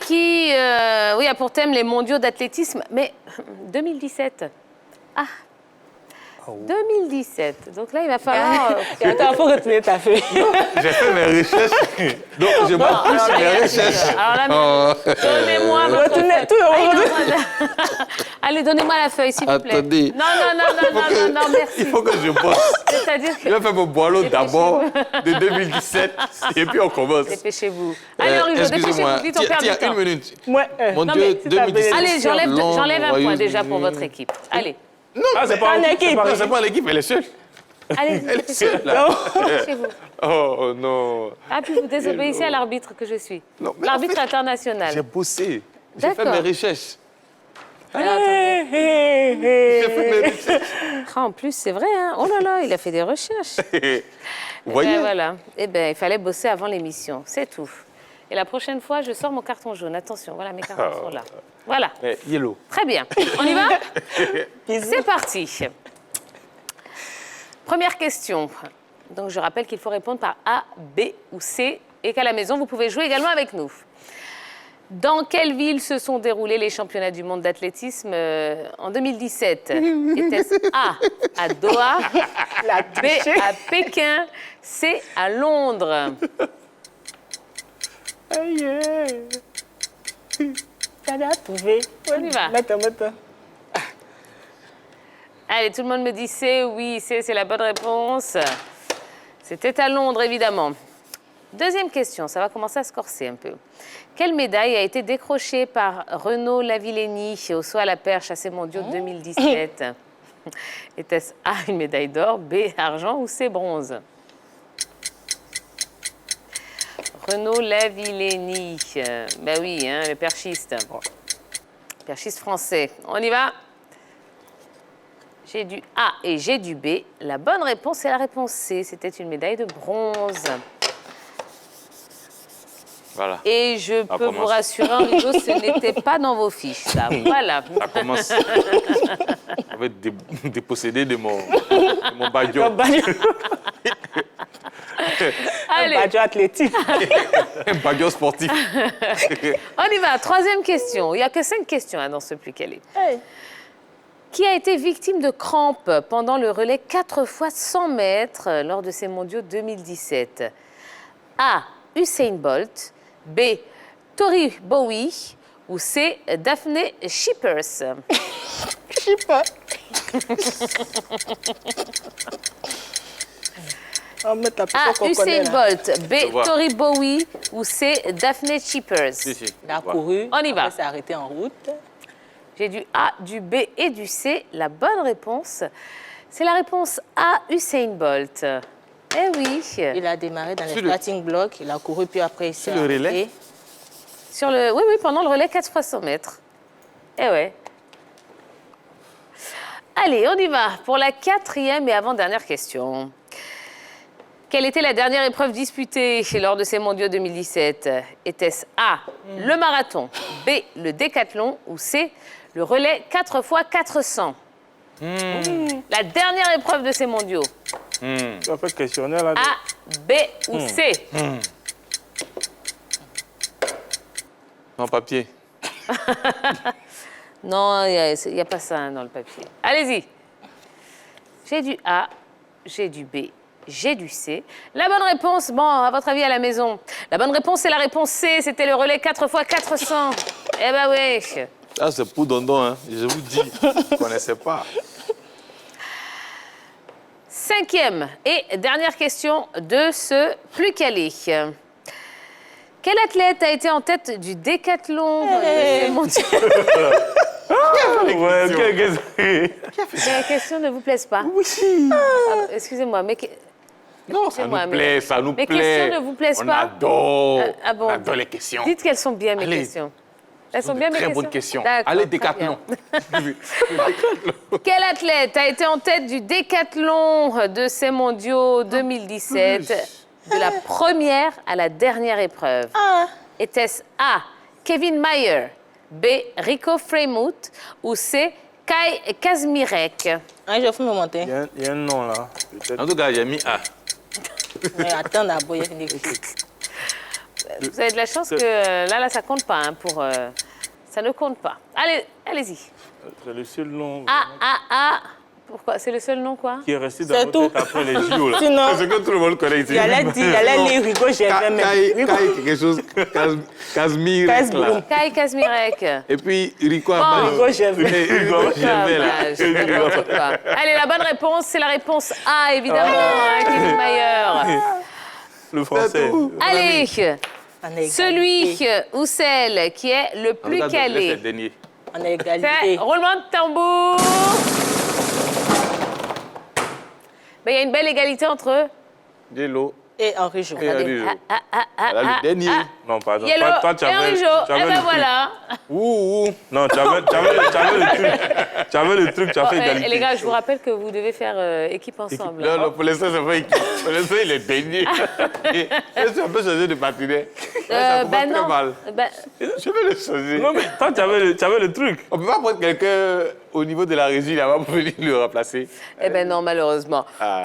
qui oui, a pour thème les mondiaux d'athlétisme, mais 2017. Ah, 2017. Donc là, il va falloir... Attends, il faut retourner ta feuille. J'ai fait mes recherches, donc je m'en plus sur mes recherches. Alors là, donnez-moi votre Retournez tout le Allez, donnez-moi la feuille, s'il vous plaît. Attendez. Non, merci. Il faut que je bosse. C'est-à-dire que... Je vais faire mon boileau d'abord de 2017 et puis on commence. Dépêchez-vous. Allez, Henri, dépêchez-vous, vite, on perd du temps. Une minute. Ouais. Mon Non, Dieu, mais- 2017. Allez, j'enlève un point Royaume-Uni. déjà pour votre équipe. Allez, Non, c'est pas une équipe. Non, c'est pas l'équipe, elle est seule. allez, Elle est seule, là. dépêchez-vous. Oh non. Ah, puis vous désobéissez à l'arbitre que je suis. Non, mais L'arbitre en fait, international. J'ai bossé. J'ai fait D'accord. mes recherches. Alors, attendez. J'ai fait mes recherches. Ah, en plus, c'est vrai, hein. Oh là là, il a fait des recherches. Vous voyez? Ben, voilà. Eh bien, il fallait bosser avant l'émission, c'est tout. Et la prochaine fois, je sors mon carton jaune. Attention, voilà, mes cartons sont là. Voilà. Yellow. Très bien. On y va? C'est parti. Première question. Donc, je rappelle qu'il faut répondre par A, B ou C et qu'à la maison, vous pouvez jouer également avec nous. Dans quelle ville se sont déroulés les championnats du monde d'athlétisme en 2017? Était-ce A, à Doha, B, à Pékin, C, à Londres? Aïe. T'as trouvé. On y va. Attends. Allez, tout le monde me dit C, oui, C, c'est la bonne réponse. C'était à Londres, évidemment. Deuxième question, ça va commencer à se corser un peu. Quelle médaille a été décrochée par Renaud Lavillenie au saut à la perche à ces mondiaux de 2017? Était-ce A, une médaille d'or, B, argent ou C, bronze? Renaud Lavillenie. Ben oui, hein, le perchiste. Perchiste français. On y va? J'ai du A et j'ai du B. La bonne réponse est la réponse C. C'était une médaille de bronze. Voilà. Et je peux vous commence. rassurer, Enrico, ce n'était pas dans vos fiches, ça. Voilà. Ça commence. On va être dépossédé de mon badio. Allez, Badjo athlétique. Un badio sportif. on y va. Troisième question. Il n'y a que 5 questions hein, dans ce plus calé. Hey. Qui a été victime de crampes pendant le relais 4 fois 100 mètres lors de ces mondiaux 2017? A. Usain Bolt. B. Tori Bowie. Ou C. Daphne Shippers. Je sais pas. On va mettre la A. personne qu'on connaît Usain là. Bolt. B. Je vois. Tori Bowie. Ou C. Daphne Shippers. Si. Il a couru. On y va. Après, s'est arrêté en route. J'ai du A, du B et du C. La bonne réponse, c'est la réponse A, Usain Bolt. Eh oui. Il a démarré dans les Sur le- starting blocks. Il a couru, puis après, il s'est Sur le relais? arrêté. Oui, pendant le relais 4 fois 100 mètres. Eh ouais. Allez, on y va pour la 4e et avant-dernière question. Quelle était la dernière épreuve disputée lors de ces mondiaux 2017? Était-ce A, le marathon, B, le décathlon ou C, le relais 4 fois 400? La dernière épreuve de ces mondiaux. Tu as fait questionnaire là. A, B ou C? Non, papier. Non, il n'y a pas ça hein, dans le papier. Allez-y. J'ai du A, j'ai du B, j'ai du C. La bonne réponse, bon, à votre avis à la maison, la bonne réponse, c'est la réponse C. C'était le relais 4 fois 400. Eh ben oui. Ça, c'est pour Dondon, hein. Je vous dis, je ne connaissais pas. 5e et dernière question de ce plus calé. Quel athlète a été en tête du décathlon des mondiaux? Ouais, Les questions ne vous plaisent pas? Oui. Ah, excusez-moi, mais... Non, ça nous Excusez-moi, plaît, ça nous mes plaît. questions ne vous plaisent On pas? adore. Ah bon? On adore les questions. Dites qu'elles sont bien, mes Allez. questions. Elles sont bien, mes Très questions? bonne question. D'accord, Allez, très décathlon. bien. Quel athlète a été en tête du décathlon de ces mondiaux 2017, de la première à la dernière épreuve? Était-ce A, Kevin Mayer, B, Rico Freimut ou C, Kai Kazmirek? Hein, je vais me monter. Il y a un nom là. Peut-être. En tout cas, j'ai mis A. Mais attends d'abord, il y a une équipe. Vous avez de la chance que là, ça compte pas. Hein, ça ne compte pas. Allez, allez-y. C'est le seul nom Pourquoi? C'est le seul nom, quoi? qui est resté dans C'est votre tout. tête après les JO. Là. Sinon, C'est que tout le monde connaît ici. il allait lire Rigo Gervais. Quelque chose, Casimir. Casboum. Kai Kazmirek. Et puis Rico Bon. Abad. Rigo Gervais. Gervais, là. C'est n'importe quoi. Allez, la bonne réponse, c'est la réponse A, évidemment, hein, Kevin Mayer. Le français. Allez, On est celui égalité. ou celle qui est le En tout plus cas, c'est le calé. dernier. On est C'est égalité. roulement de tambour. Mais il y a une belle égalité entre eux. Jello. Et Henri Jo. Et Henri Jo. Voilà le dernier. Non, pardon. Yellow Toi, tu et avais, Henri Jo. tu avais Et le ben truc. voilà. Ouh. Non, tu avais le truc. Tu avais le truc, tu as Bon, fait égalité. les gars, je vous rappelle que vous devez faire équipe ensemble. Non, non, pour l'instant, c'est pas équipe. Pour l'instant, il est dernier. Est-ce qu'on peut changer de partenaire? Ça commence Ben très non. mal. Ben, Je vais le changer. Non, mais toi, tu avais le truc. On peut pas prendre quelqu'un au niveau de la régie là-bas pour venir le remplacer. eh ben non, malheureusement. Ah.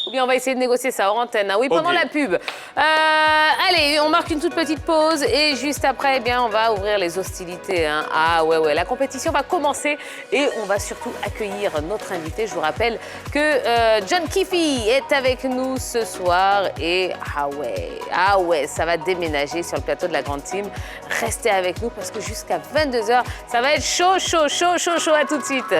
Ou bien on va essayer de négocier ça hors antenne. Hein. Oui, pendant Ok. la pub. Allez, on marque une toute petite pause et juste après, eh bien, on va ouvrir les hostilités. Hein. Ah ouais, la compétition va commencer et on va surtout accueillir notre invité. Je vous rappelle que John Kiffy est avec nous ce soir et ah ouais, ça va déménager sur le plateau de la Grande Team. Restez avec nous parce que jusqu'à 22h, ça va être chaud. À tout de suite.